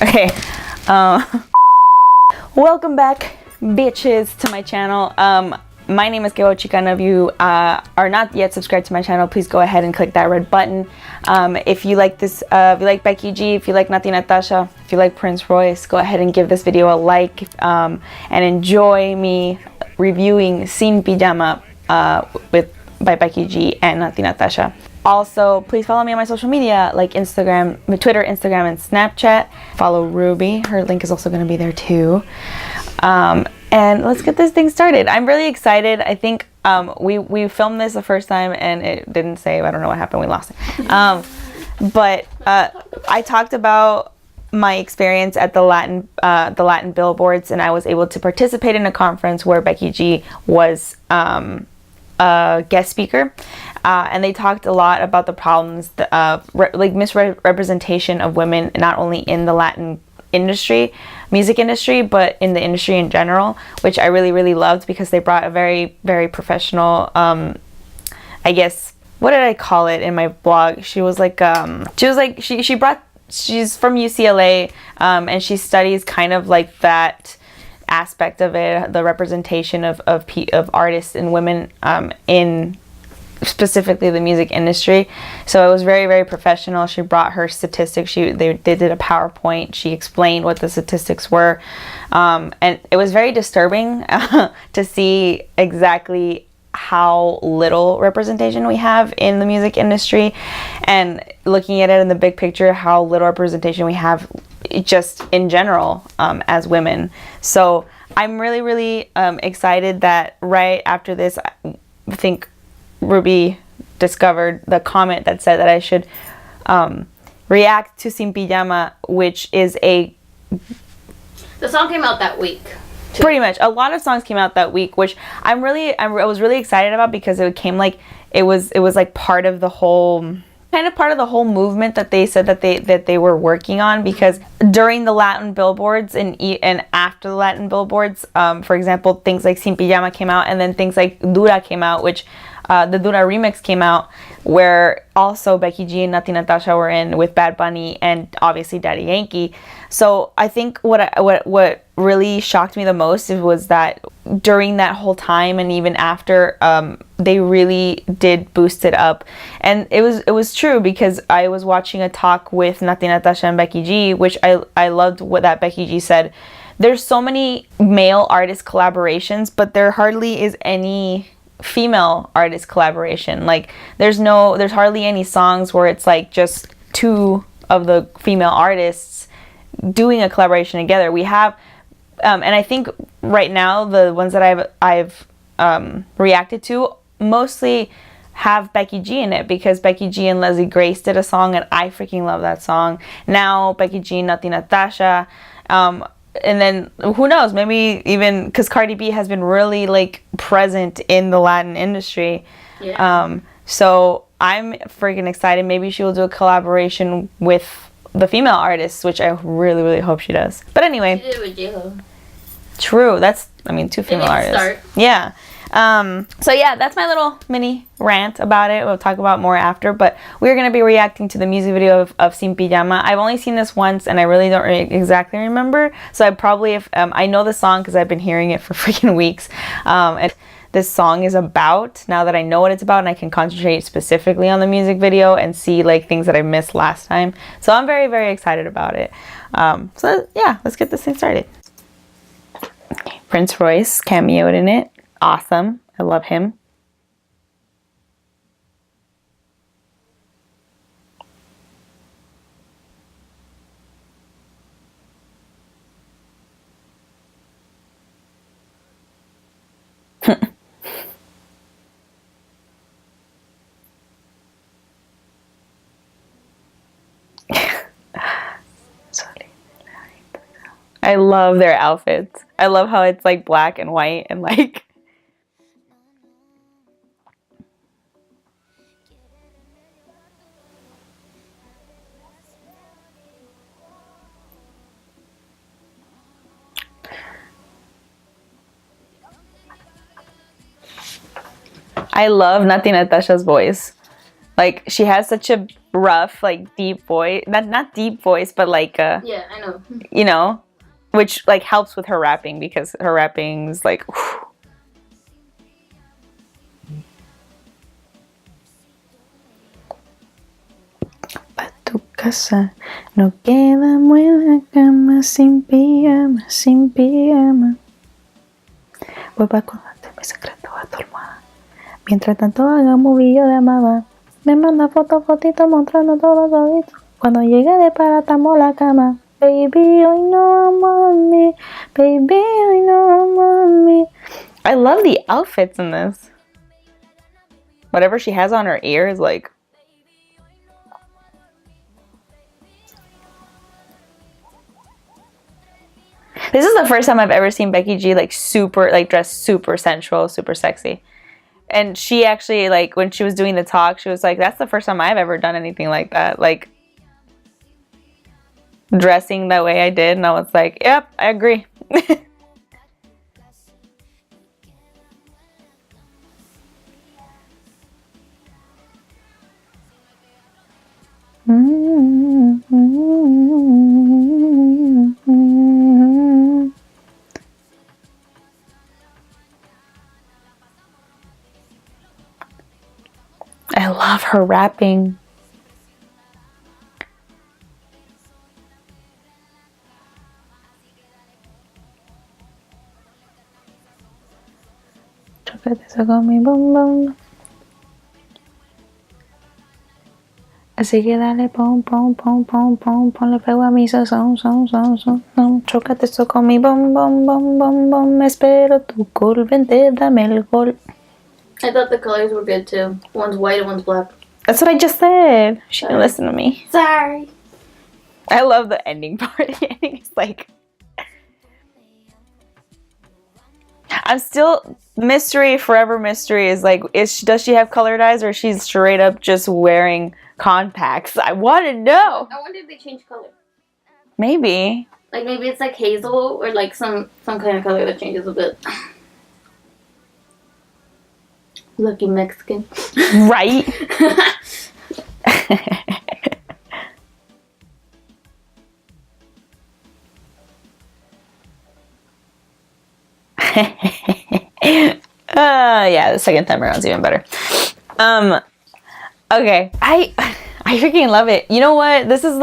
Okay. Welcome back, bitches, to my channel. My name is Geo Chicana. If you are not yet subscribed to my channel, please go ahead and click that red button. If you like this, if you like Becky G, if you like Natti Natasha, if you like Prince Royce, go ahead and give this video a like and enjoy me reviewing Sin Pijama by Becky G and Natti Natasha. Also, please follow me on my social media like Instagram, Twitter, Instagram, and Snapchat. Follow Ruby. Her link is also going to be there too. And let's get this thing started. I'm really excited. I think we filmed this the first time and it didn't save. I don't know what happened. We lost it. But I talked about my experience at the Latin billboards, and I was able to participate in a conference where Becky G was a guest speaker, and they talked a lot about the problems of like misrepresentation of women, not only in the Latin music industry, but in the industry in general, which I really loved, because they brought a very professional, I guess, what did I call it in my blog? She's from UCLA, and she studies kind of like that aspect of it, the representation of artists and women in specifically the music industry. So it was very professional. She brought her statistics. They did a PowerPoint. She explained what the statistics were, and it was very disturbing to see exactly how little representation we have in the music industry, and looking at it in the big picture, how little representation we have just in general as women. So I'm really excited that right after this, I think Ruby discovered the comment that said that I should react to Sin Pijama, which is the song came out that week. Pretty much, a lot of songs came out that week, which I was really excited about, because it came like it was like part of the whole movement that they said that they were working on. Because during the Latin billboards and after the Latin billboards, for example, things like Sin Pijama came out, and then things like Dura came out, which the Dura remix came out, where also Becky G and Natti Natasha were in with Bad Bunny and obviously Daddy Yankee. So I think what really shocked me the most was that during that whole time, and even after, they really did boost it up. And it was true, because I was watching a talk with Natti Natasha and Becky G, which I loved what that Becky G said. There's so many male artist collaborations, but there hardly is any female artist collaboration. Like there's hardly any songs where it's like just two of the female artists doing a collaboration together. We have and I think right now the ones that I've reacted to mostly have Becky G in it, because Becky G and Leslie Grace did a song and I freaking love that song. Now Becky G and Natti Natasha, and then who knows, maybe even because Cardi B has been really like present in the Latin industry. Yeah. So I'm freaking excited. Maybe she will do a collaboration with the female artists, which I really hope she does. But anyway, she did it with J-Lo. True. Two female artists. Start. Yeah. So yeah, that's my little mini rant about it. We'll talk about more after, but we're going to be reacting to the music video of Sin Pijama. I've only seen this once and I really don't exactly remember. So I probably, I know the song because I've been hearing it for freaking weeks. And this song is about, now that I know what it's about, and I can concentrate specifically on the music video and see like things that I missed last time. So I'm very excited about it. So yeah, let's get this thing started. Okay, Prince Royce cameoed in it. Awesome. I love him. I love their outfits. I love how it's like black and white and like I love Natti Natasha's voice. Like, she has such a rough, like, deep voice. Not deep voice, but like, yeah, I know. you know, which, like, helps with her rapping because her rapping's like, whew. Pa tu casa, no quedamos en la cama sin pijama, sin pijama. Vuelva a contarte mi secreto a tu almohada. Mientras tanto hagamos video de amada. Me manda fotito mostrando todo todito. Cuando llegue de paratamos la cama. Baby, hoy no mami. Baby, hoy no mami. I love the outfits in this. Whatever she has on her ear is like. This is the first time I've ever seen Becky G like super, like dressed super sensual, super sexy. And she actually, like, when she was doing the talk, she was like, that's the first time I've ever done anything like that. Like, dressing that way I did. And I was like, yep, I agree. I love her rapping. Así que dale pom pom pom pom pom, ponle fuego a mi sazón, son. Chócate eso con mi bom bom bom bom bom, espero tu gol, vente, dame el gol. I thought the colors were good too. One's white and one's black. That's what I just said. She didn't listen to me. Sorry. I love the ending part. The ending is like, I'm still mystery. Forever mystery is like, does she have colored eyes or she's straight up just wearing contacts? I want to know. I wonder if they change color. Maybe. Like maybe it's like hazel or like some kind of color that changes a bit. Lucky Mexican. Right? Yeah, the second time around is even better. Okay, I freaking love it. You know what? This is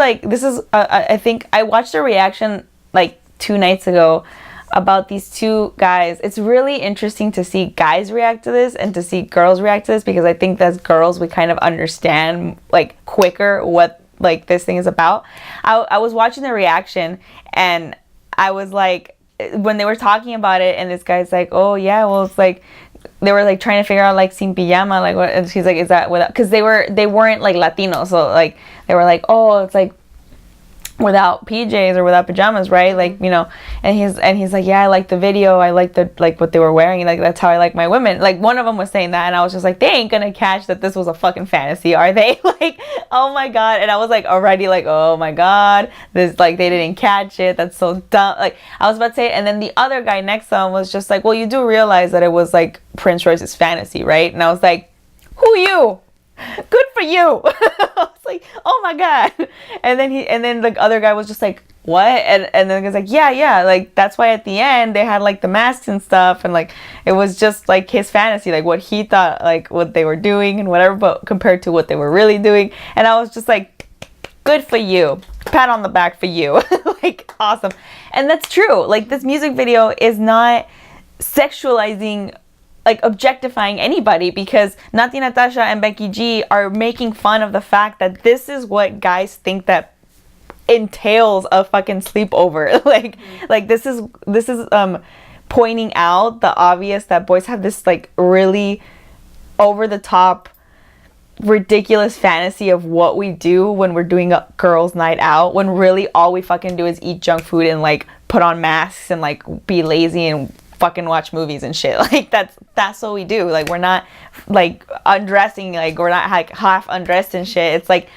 I think I watched a reaction like 2 nights ago about these two guys. It's really interesting to see guys react to this and to see girls react to this, because I think as girls we kind of understand like quicker what like this thing is about. I was watching the reaction and I was like, when they were talking about it and this guy's like, oh yeah, well it's like they were like trying to figure out like sin pijama, like what, and she's like, is that without, because they weren't like Latino, so like they were like, oh it's like without PJs or without pajamas, right? Like, you know, and he's like, yeah, I like the video, I like the like what they were wearing, like that's how I like my women. Like one of them was saying that and I was just like, they ain't gonna catch that this was a fucking fantasy, are they? Like, oh my god. And I was like already like, oh my god, this, like they didn't catch it, that's so dumb. Like I was about to say it, and then the other guy next to him was just like, well, you do realize that it was like Prince Royce's fantasy, right? And I was like, who you? Good for you. I was like, oh my god. And then the other guy was just like, what? And then the guy's like, yeah, like that's why at the end they had like the masks and stuff, and like it was just like his fantasy, like what he thought, like what they were doing and whatever, but compared to what they were really doing. And I was just like, good for you, pat on the back for you. Like awesome. And that's true. Like this music video is not sexualizing, like objectifying anybody, because Natti Natasha and Becky G are making fun of the fact that this is what guys think that entails a fucking sleepover. Like this is pointing out the obvious, that boys have this like really over the top ridiculous fantasy of what we do when we're doing a girls' night out, when really all we fucking do is eat junk food and like put on masks and like be lazy and fucking watch movies and shit. Like that's what we do. Like we're not like undressing, like we're not like half undressed and shit. It's like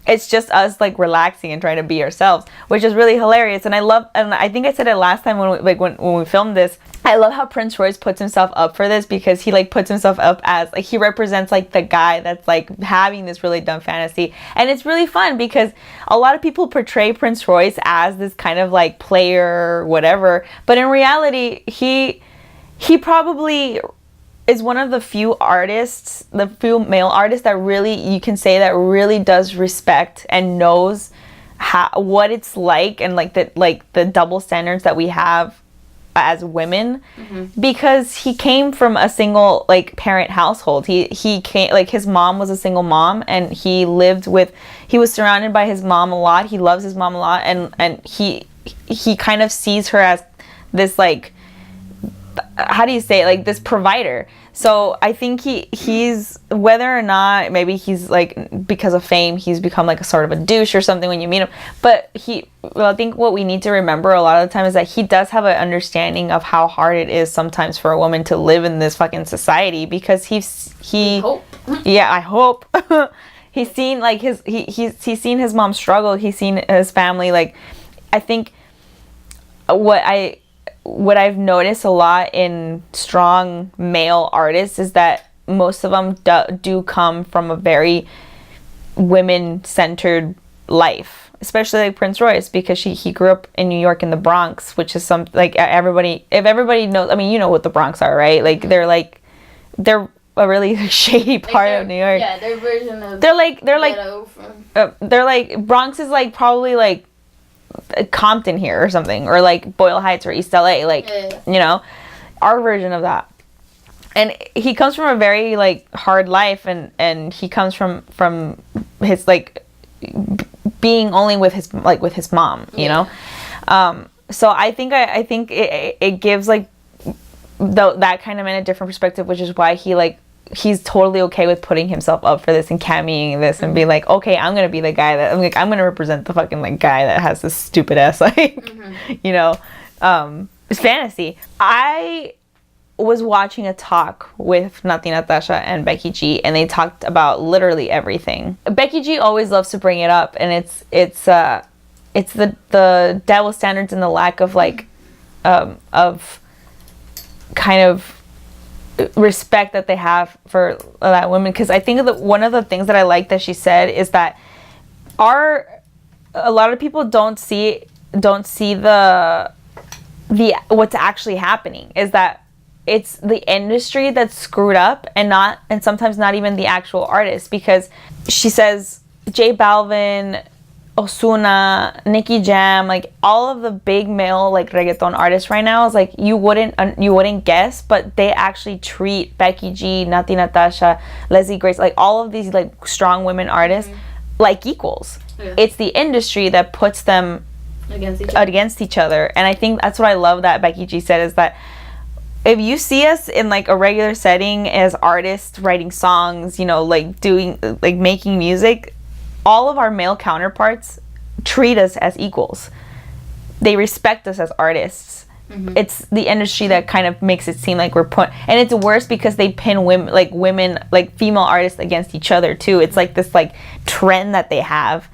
it's just us like relaxing and trying to be ourselves, which is really hilarious. And I think I said it last time when we filmed this, I love how Prince Royce puts himself up for this, because he like puts himself up as like, he represents like the guy that's like having this really dumb fantasy. And it's really fun because a lot of people portray Prince Royce as this kind of like player or whatever, but in reality he probably is one of the few artists, the few male artists that really, you can say, that really does respect and knows what it's like, and like the double standards that we have as women, because he came from a single like parent household. He came, like, his mom was a single mom, and he was surrounded by his mom a lot. He loves his mom a lot, and he kind of sees her as this, like, how do you say it? Like this provider. So I think he's, whether or not maybe he's like, because of fame, he's become like a sort of a douche or something when you meet him. But I think what we need to remember a lot of the time is that he does have an understanding of how hard it is sometimes for a woman to live in this fucking society, because yeah, I hope. He's seen like he's seen his mom struggle. He's seen his family. Like, I think what I've noticed a lot in strong male artists is that most of them do come from a very women-centered life, especially like Prince Royce, because he grew up in New York in the Bronx, which is if everybody knows, I mean, you know what the Bronx are, right? Like they're a really shady part of New York. Yeah, their version of they're like Bronx is like probably like Compton here or something, or like Boyle Heights or East LA, like, you know, our version of that. And he comes from a very like hard life, and he comes from his like being only with his mom, you know. So I think it gives like that kind of man a different perspective, which is why he's totally okay with putting himself up for this and cameoing this and be like, okay, I'm gonna be the guy that I'm gonna represent the fucking like guy that has this stupid ass like you know, fantasy. I was watching a talk with Natti Natasha and Becky G, and they talked about literally everything. Becky G always loves to bring it up, and it's the double standards and the lack of like of kind of respect that they have for that women. Because I think one of the things that I like that she said is that a lot of people don't see the what's actually happening, is that it's the industry that's screwed up, and sometimes not even the actual artist. Because she says J Balvin, Ozuna, Nicky Jam, like all of the big male like reggaeton artists right now is like you wouldn't guess, but they actually treat Becky G, Natti Natasha, Leslie Grace, like all of these like strong women artists like equals. Yeah. It's the industry that puts them against each other. And I think that's what I love that Becky G said, is that if you see us in like a regular setting as artists writing songs, you know, like doing like making music, all of our male counterparts treat us as equals. They respect us as artists. It's the industry that kind of makes it seem like we're and it's worse because they pin women like female artists against each other too. It's like this like trend that they have.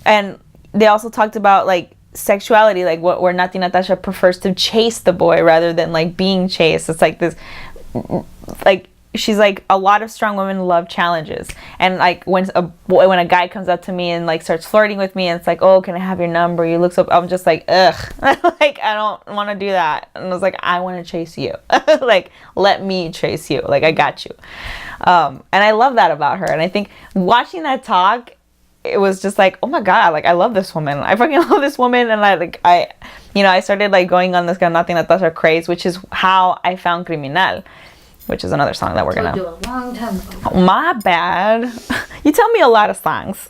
And they also talked about like sexuality, like where Natti Natasha prefers to chase the boy rather than like being chased. It's like this, like, she's like, a lot of strong women love challenges, and like when a guy comes up to me and like starts flirting with me, and it's like, oh, can I have your number, you look so, I'm just like, ugh. Like, I don't want to do that. And I was like, I want to chase you. Like, let me chase you, like, I got you. And I love that about her. And I think watching that talk, it was just like, oh my god, like, I love this woman, I fucking love this woman. And I started like going on this kind of Natti Natasha craze, which is how I found Criminal, which is another song that we're gonna do a long time ago. Oh, my bad. You tell me a lot of songs.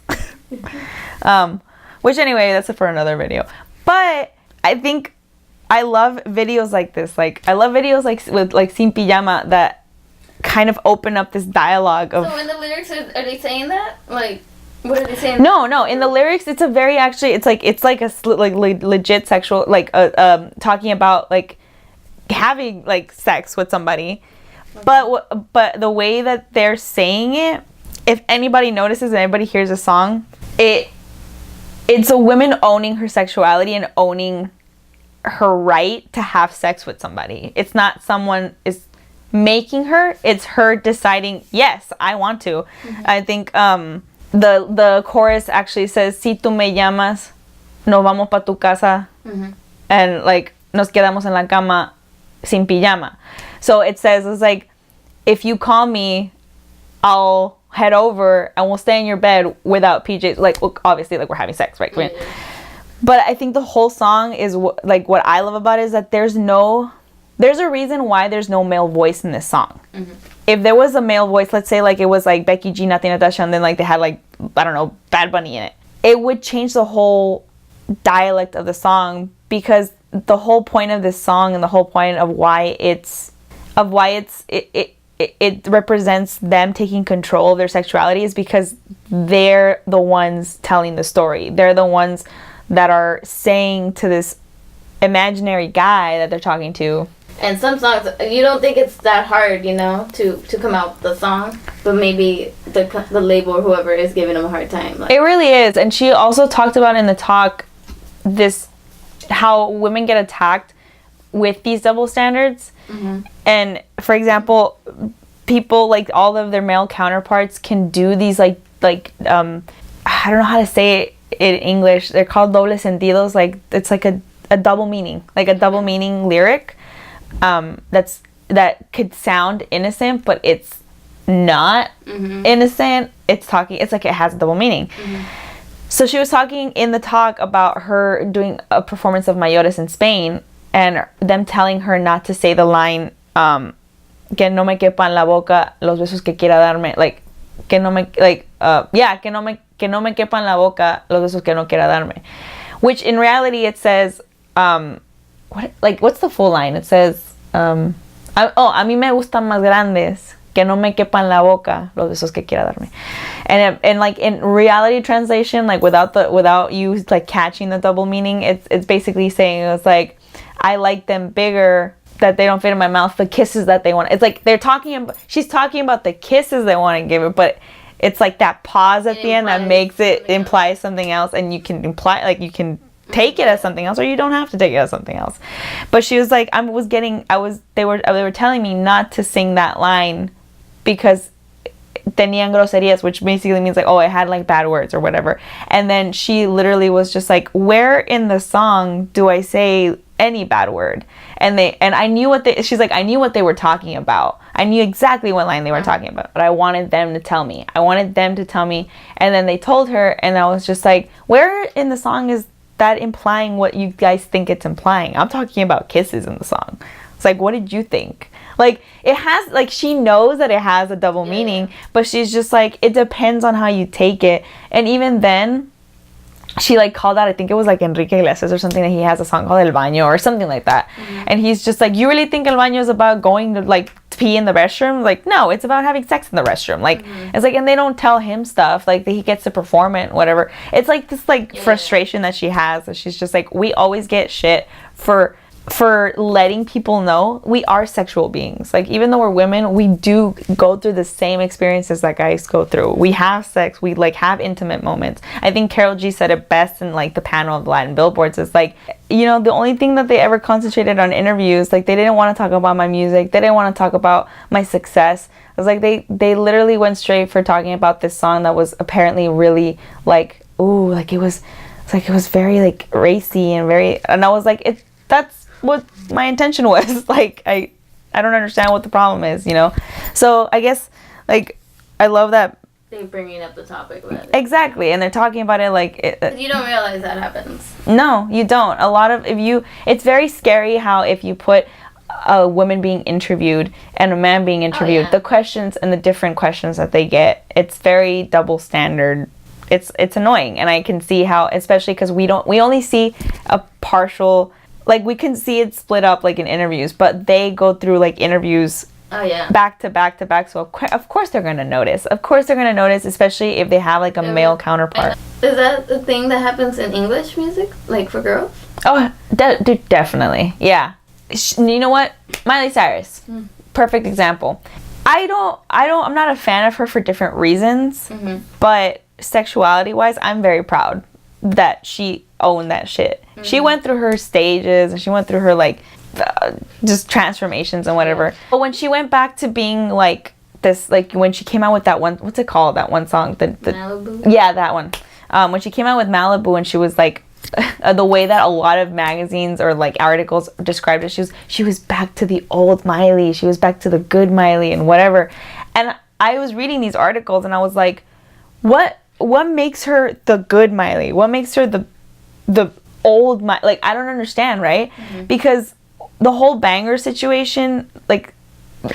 Which anyway, that's for another video. But I think I love videos like this. Like, I love videos like with like Sin Pijama that kind of open up this dialogue of. So in the lyrics, are they saying that? Like, what are they saying? No. In the lyrics, it's a very it's like a legit sexual, like talking about like having like sex with somebody. But the way that they're saying it, if anybody notices and anybody hears a song, it's a woman owning her sexuality and owning her right to have sex with somebody. It's not someone is making her, it's her deciding, yes, I want to. I think the chorus actually says, si tú me llamas, nos vamos pa tu casa, and like nos quedamos en la cama sin pijama. So it says, it's like, if you call me, I'll head over and we'll stay in your bed without PJs. Like, obviously, like, we're having sex, right? Yeah. But I think the whole song is like, what I love about it is that there's a reason why there's no male voice in this song. If there was a male voice, let's say like it was like Becky G Natti Natasha, and then like they had like, I don't know, Bad Bunny in it, it would change the whole dialect of the song, because the whole point of this song and the whole point of why it represents them taking control of their sexuality is because they're the ones telling the story. They're the ones that are saying to this imaginary guy that they're talking to. And some songs, you don't think it's that hard, you know, to come out with the song, but maybe the label or whoever is giving them a hard time. Like. It really is. And she also talked about in the talk how women get attacked with these double standards. And for example, people, like all of their male counterparts, can do these like I don't know how to say it in English. They're called doble sentidos. Like, it's like a double meaning, like a double meaning lyric that could sound innocent, but it's not innocent. It's like it has a double meaning. So she was talking in the talk about her doing a performance of Mayores in Spain, and them telling her not to say the line, que no me quepa en la boca los besos que quiera darme, like, que no me, like, que no me quepa en la boca los besos que no quiera darme, which in reality it says, what's the full line? It says, a mí me gustan más grandes, que no me quepa en la boca los besos que quiera darme. And like in reality translation, like without you like catching the double meaning, it's basically saying, it's like, I like them bigger, that they don't fit in my mouth, the kisses that they want. It's like she's talking about the kisses they want to give her, but it's like that pause at the end that makes it imply something else, and you can imply, like, you can take it as something else, or you don't have to take it as something else. But she was like, they were telling me not to sing that line because tenían groserías, which basically means like, oh, it had like bad words or whatever. And then she literally was just like, where in the song do I say any bad word? And I knew she's like, I knew what they were talking about. I knew exactly what line they were talking about, but I wanted them to tell me. And then they told her, and I was just like, where in the song is that implying what you guys think it's implying? I'm talking about kisses in the song. It's like, what did you think? Like, it has, like, she knows that it has a double meaning, but she's just like, it depends on how you take it. And even then, she like called out, I think it was like Enrique Iglesias or something, that he has a song called El Baño or something like that. And he's just like, you really think El Baño is about going to like pee in the restroom? Like, no, it's about having sex in the restroom. Like, it's like, and they don't tell him stuff, like he gets to perform it, whatever. It's like this like frustration that she has, that she's just like, we always get shit for letting people know we are sexual beings. Like, even though we're women, we do go through the same experiences that guys go through. We have sex, we like have intimate moments. I think Karol G said it best in like the panel of Latin Billboards. It's like, you know, the only thing that they ever concentrated on interviews, like, they didn't want to talk about my music, they didn't want to talk about my success. It was like they literally went straight for talking about this song that was apparently really like, ooh, like it was very like racy and I was like, that's what my intention was. Like, I don't understand what the problem is, you know? So I guess, like, I love that they're bringing up the topic with it. Exactly, and they're talking about it like you don't realize that happens. No, you don't. A lot of it's very scary how if you put a woman being interviewed and a man being interviewed, the questions and the different questions that they get, it's very double standard. It's annoying, and I can see how, especially because we only see a partial. Like, we can see it split up, like, in interviews, but they go through, like, interviews back to back to back, so of course they're going to notice. Of course they're going to notice, especially if they have, like, a male counterpart. Is that the thing that happens in English music, like, for girls? Oh, definitely, yeah. You know what? Miley Cyrus, perfect example. I'm not a fan of her for different reasons, but sexuality wise, I'm very proud that she owned that shit. She went through her stages and she went through her like just transformations and whatever. But when she went back to being like this, like when she came out with that one, what's it called, that one song, the Malibu? Yeah, that one. When she came out with Malibu and she was like the way that a lot of magazines or like articles described it, she was back to the old Miley, she was back to the good Miley and whatever. And I was reading these articles and I was like, what makes her the good Miley? What makes her the old Miley? Like, I don't understand, right? Because the whole banger situation, like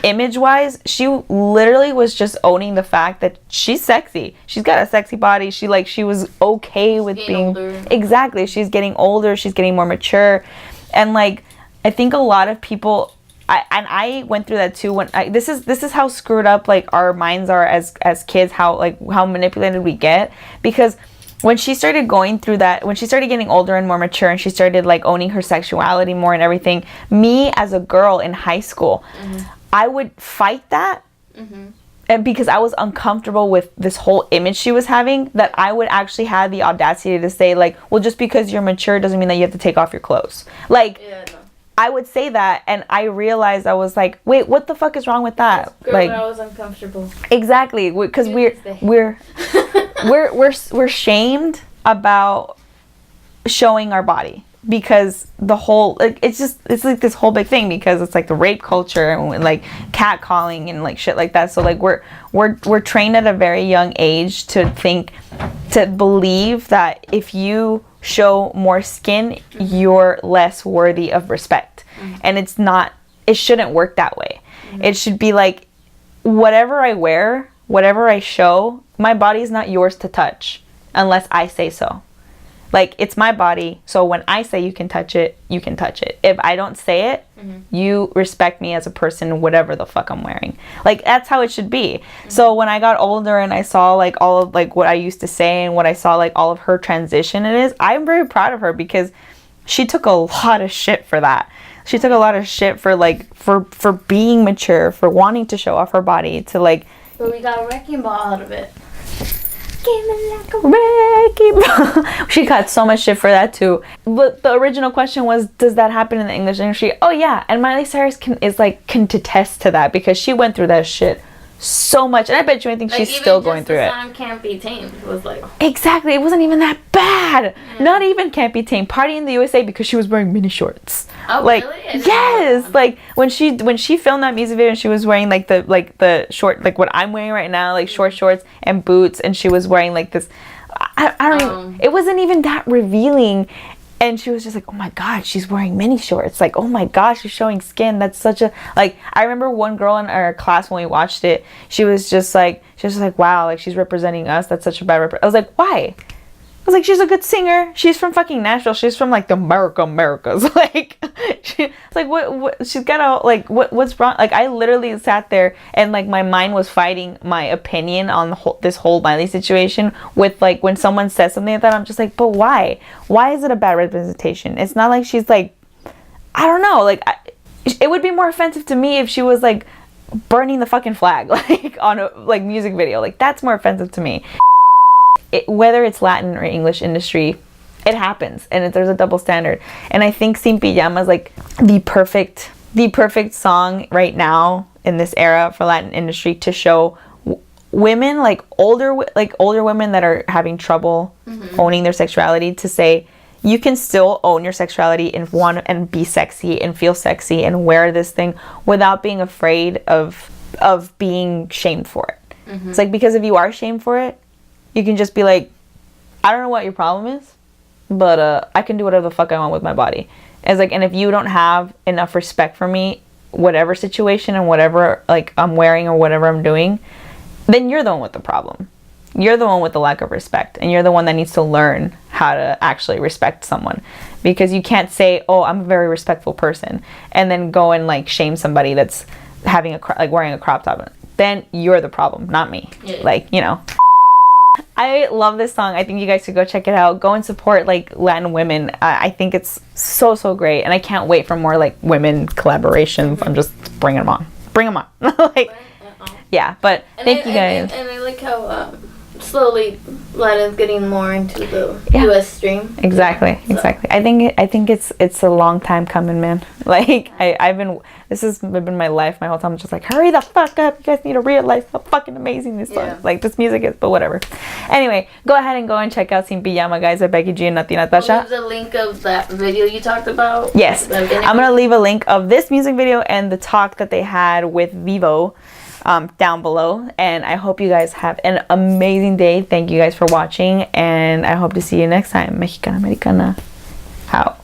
image wise, she literally was just owning the fact that she's sexy. She's got a sexy body. She was okay with being older. Exactly. She's getting older. She's getting more mature. And like, I think a lot of people, I went through that too. When this is how screwed up like our minds are as kids, how manipulated we get. Because when she started going through that, when she started getting older and more mature and she started like owning her sexuality more and everything, me as a girl in high school, I would fight that. And because I was uncomfortable with this whole image she was having, that I would actually have the audacity to say like, well, just because you're mature doesn't mean that you have to take off your clothes. Like, I would say that, and I realized, I was like, wait, what the fuck is wrong with that? Girl, like, I was uncomfortable. Exactly, because we're shamed about showing our body, because the whole, like, it's like this whole big thing, because it's like the rape culture and like catcalling and like shit like that. So like we're trained at a very young age to believe that if you show more skin, you're less worthy of respect. And it shouldn't work that way. It should be like, whatever I wear, whatever I show, my body is not yours to touch unless I say so. Like, it's my body, so when I say you can touch it, you can touch it. If I don't say it, you respect me as a person, whatever the fuck I'm wearing. Like, that's how it should be. So when I got older and I saw like all of like what I used to say and what I saw like all of her transition I'm very proud of her, because she took a lot of shit for that. She took a lot of shit for like for being mature, for wanting to show off her body, to like. But we got a wrecking ball out of it. Like a wrecking ball. She got so much shit for that too. But the original question was, does that happen in the English industry? Oh yeah, and Miley Cyrus can attest to that, because she went through that shit so much, and I bet you anything like, she's still going through it. The song Can't Be Tamed was like, exactly, it wasn't even that bad. Not even Can't Be Tamed. Party in the USA, because she was wearing mini shorts. Oh, like, really? Yes, like when she filmed that music video, and she was wearing like the short, like what I'm wearing right now, like short shorts and boots, and she was wearing like this. I don't even. It wasn't even that revealing. And she was just like, oh my God, she's wearing mini shorts. Like, oh my gosh, she's showing skin. That's such a, like, I remember one girl in our class when we watched it, she was just like, wow, like, she's representing us. That's such a bad I was like, why? I was like, she's a good singer. She's from fucking Nashville. She's from like the Americas. Like, what she's got a, like, what's wrong? Like, I literally sat there and like my mind was fighting my opinion on this whole Miley situation with like, when someone says something like that, I'm just like, but why? Why is it a bad representation? It's not like she's like, I don't know. Like, it would be more offensive to me if she was like burning the fucking flag, like on a like music video. Like, that's more offensive to me. Whether it's Latin or English industry, it happens, and there's a double standard. And I think Sin Pijama is like the perfect song right now in this era for Latin industry to show women, like older women that are having trouble owning their sexuality, to say you can still own your sexuality and be sexy and feel sexy and wear this thing without being afraid of being shamed for it. It's like, because if you are shamed for it, you can just be like, I don't know what your problem is, but I can do whatever the fuck I want with my body. It's like, and if you don't have enough respect for me, whatever situation and whatever like I'm wearing or whatever I'm doing, then you're the one with the problem. You're the one with the lack of respect, and you're the one that needs to learn how to actually respect someone. Because you can't say, oh, I'm a very respectful person, and then go and like shame somebody that's having wearing a crop top. Then you're the problem, not me. Yeah. Like, you know. I love this song. I think you guys should go check it out. Go and support like Latin women. I think it's so great, and I can't wait for more like women collaborations. I'm just bring them on. Like, yeah. But thank you guys. And I like how slowly Latins getting more into the Yeah. U.S. stream. Exactly. I think it's a long time coming, man. Like this has been my life my whole time. I'm just like, hurry the fuck up! You guys need to realize how fucking amazing this song, like this music is. But whatever. Anyway, go ahead and go and check out Sin Pijama, guys, by Becky G Natti Natasha. The link of that video you talked about. Yes, I'm gonna leave a link of this music video and the talk that they had with Vevo. Down below, and I hope you guys have an amazing day. Thank you guys for watching, and I hope to see you next time. Mexicana Americana out.